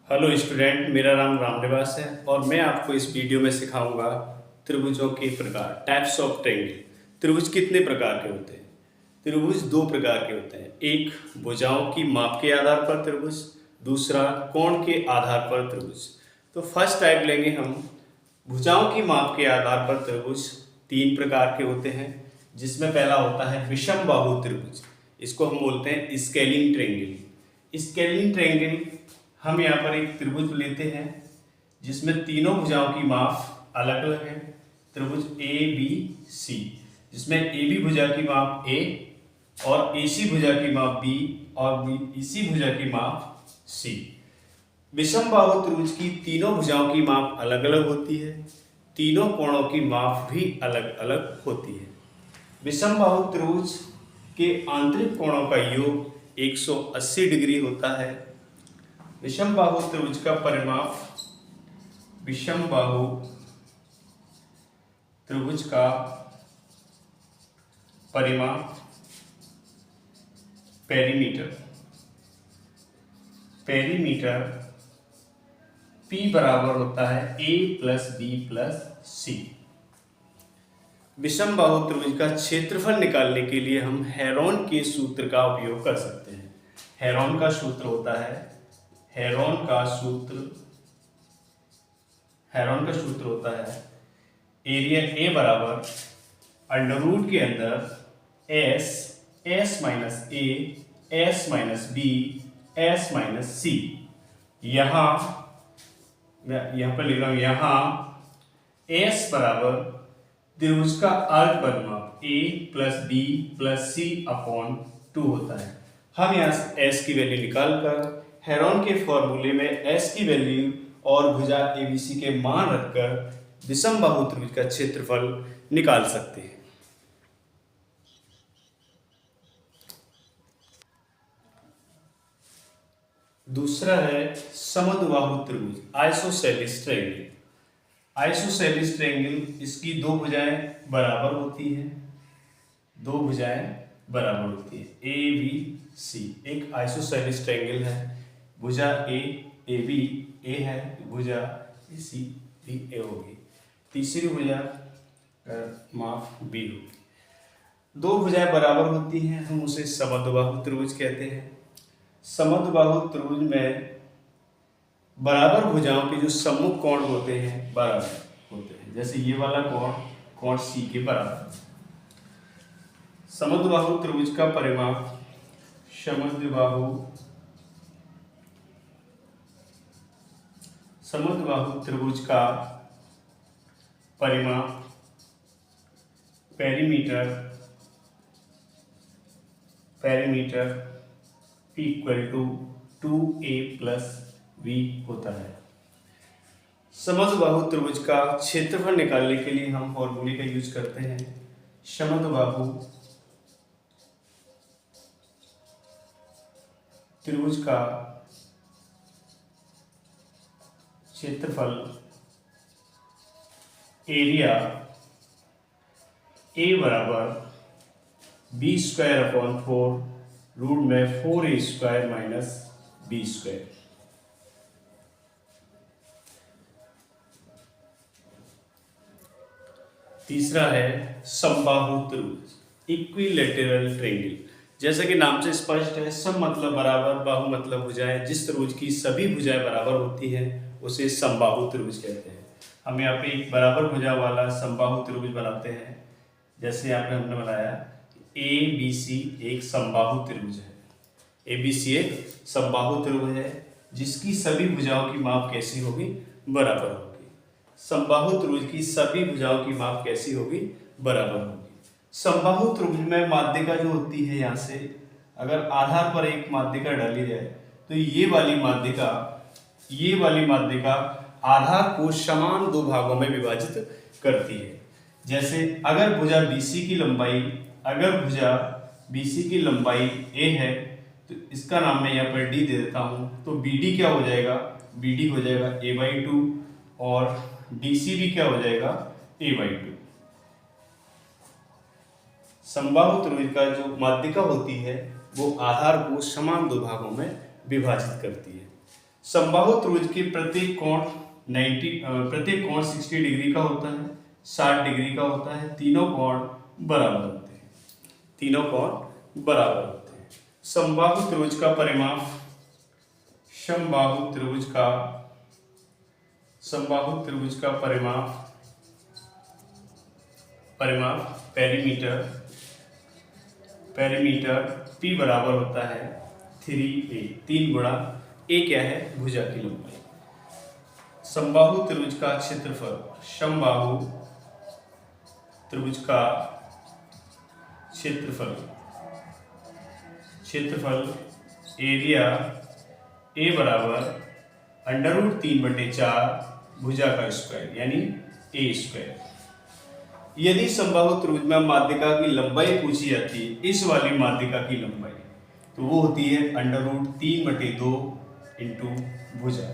Hello student, मेरा नाम रामनिवास है और मैं आपको इस वीडियो में सिखाऊंगा त्रिभुजों के प्रकार, टाइप्स ऑफ ट्रायंगल। त्रिभुज कितने प्रकार के होते हैं? त्रिभुज दो प्रकार के होते हैं। एक भुजाओं की माप के आधार पर त्रिभुज, दूसरा कोण के आधार पर त्रिभुज। तो फर्स्ट टाइप लेंगे हम। भुजाओं की माप के आधार पर त्रिभुज तीन प्रकार के होते हैं, जिसमें पहला होता है विषम बाहु त्रिभुज। इसको हम बोलते हैं स्केलिंग ट्रायंगल। स्केलिंग ट्रायंगल हम यहाँ पर एक त्रिभुज लेते हैं जिसमें तीनों भुजाओं की माप अलग अलग है। त्रिभुज ए बी सी, जिसमें ए बी भुजा की माप ए और ए सी भुजा की माप बी और बी सी भुजा की माप सी। विषम बाहु त्रिभुज की तीनों भुजाओं की माप अलग अलग होती है, तीनों कोणों की माप भी अलग अलग होती है। विषम बाहु त्रिभुज के आंतरिक कोणों का योग 180 डिग्री होता है। विषम बाहु त्रिभुज का परिमाप, विषम बाहु त्रिभुज का परिमाप पेरीमीटर P बराबर होता है A प्लस बी प्लस सी। विषम बाहु त्रिभुज का क्षेत्रफल निकालने के लिए हम हेरोन के सूत्र का उपयोग कर सकते हैं। हेरोन का सूत्र होता है, हेरोन का सूत्र होता है एरिया ए बराबर अंडर रूट के अंदर S minus A, S minus B, S minus C. यहाँ पर लिख रहा हूं, यहाँ एस बराबर त्रिभुज का अर्ध परिमाप ए प्लस बी प्लस सी अपॉन 2 होता है। हम यहाँ से एस की वैल्यू निकालकर हेरोन के फॉर्मूले में एस की वैल्यू और भुजा एबीसी के मान रखकर विषम बाहु त्रिभुज का क्षेत्रफल निकाल सकते हैं। दूसरा है समद्विबाहु त्रिभुज, आइसोसेलेस ट्रायंगल। आइसोसेलेस ट्रायंगल, इसकी दो भुजाएं बराबर होती हैं, ए बी सी। एक आइसोसेलेस ट्रायंगल है, भुजा ए बी ए है, भुजा ए सी भी ए होगी, तीसरी भुजा माफ बी होगी। दो भुजाएं बराबर होती हैं, हम उसे समद्विबाहु त्रिभुज कहते हैं। समद्विबाहु त्रिभुज में बराबर भुजाओं के जो सम्मुख कोण होते हैं बराबर होते हैं। जैसे ये वाला कोण सी के बराबर। समद्विबाहु त्रिभुज का परिमाप, समद्विबाहु त्रिभुज का परिमाप perimeter P equal to 2a plus v होता है। समद्विबाहु त्रिभुज का क्षेत्रफल निकालने के लिए हम फॉर्मूले का यूज करते हैं। समद्विबाहु त्रिभुज का क्षेत्रफल एरिया ए बराबर बी स्क्वायर अपॉन 4 रूट में 4a square minus B square. तीसरा है समबाहु त्रिभुज, इक्विलैटरल ट्रायंगल। जैसा कि नाम से स्पष्ट है, सम मतलब बराबर, बाहु मतलब भुजाएं। जिस त्रिभुज की सभी भुजाएं बराबर होती हैं उसे समबाहु त्रिभुज कहते हैं। हम यहाँ पे एक बराबर भुजा वाला समबाहु त्रिभुज बनाते हैं। जैसे यहाँ पे हमने बनाया ए बी सी एक समबाहु त्रिभुज है। ए बी सी एक समबाहु त्रिभुज है जिसकी सभी भुजाओं की माप कैसी होगी? बराबर होगी। समबाहु त्रिभुज की सभी भुजाओं की माप कैसी होगी? बराबर होगी। समबाहु त्रिभुज में माध्यिका जो होती है, यहाँ से अगर आधार पर एक माध्यिका डाली जाए तो ये वाली माध्यिका आधार को समान दो भागों में विभाजित करती है। जैसे अगर भुजा BC की लंबाई a है तो इसका नाम मैं यहाँ पर d दे देता हूँ। तो BD क्या हो जाएगा? BD हो जाएगा a/2 और DC भी क्या हो जाएगा? a/2। समबाहु त्रिभुज का जो माध्यिका होती है वो आधार को समान दो भागों में विभाजित करती है। समबाहु त्रिभुज के प्रत्येक कोण 60 डिग्री का होता है, 60 डिग्री का होता है। तीनों कोण बराबर होते हैं, तीनों कोण बराबर होते हैं। समबाहु त्रिभुज का परिमाप, समबाहु त्रिभुज का परिमाप पेरीमीटर P बराबर होता है 3a, 3 गुणा a क्या है, भुजा की लंबाई। समबाहु त्रिभुज का क्षेत्रफल, समबाहु त्रिभुज का क्षेत्रफल एरिया a बराबर √3/4 भुजा का स्क्वायर यानी a स्क्वायर। यदि समबाहु त्रिभुज में माध्यिका की लंबाई पूछी जाती है, इस वाली माध्यिका की लंबाई, तो वो होती है √3/2 इंटू भुजा।